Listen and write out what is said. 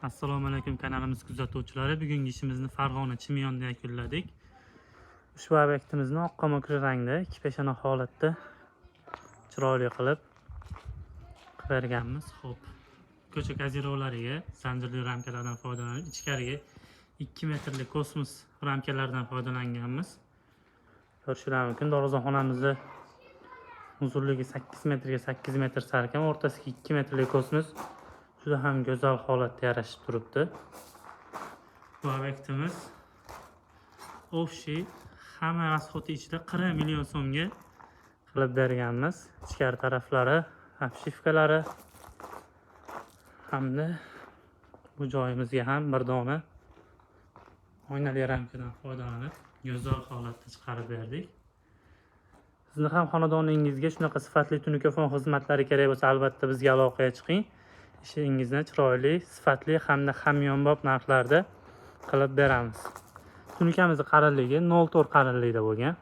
Assalomu alaykum kanalimiz kuzatuvchilari. Bugungi ishimizni Farg'ona Chimyonda yakunladik. Ushbu obyektimizni oqqa ko'k rangda ikki peshona holatda chiroyli qilib berganmiz. Xo'p, ko'cha kazirovlariga zanjirli ramkalardan foydalanib, ichkariga 2 metrlik kosmos ramkalardan foydalanganmiz. Ko'rishingiz mumkin. Darvozaxonamizni uzunligi 8 metrga 8 metr salkam, o'rtasiga 2 metrlik kosmos juda ham go'zal holatda yarashib turibdi. Bu obyektimiz Ofshi hamma rasxoti ichida 40 million so'mga qilib berganmiz. Ichkari taraflari, obshifkalari hamda bu joyimizga ham bir dona oynali ramkadan foydalanib go'zal holatda chiqarib berdik. Sizni ham xonadoningizga shunaqa sifatli tunikafon xizmatlari kerak bo'lsa, albatta bizga aloqaga chiqing. Ishingizni chiroyli, sifatli hamda hamyonbop narxlarda qilib beramiz. Tunikamiz qalinligi 0,4 qalinlikda bo'lgan.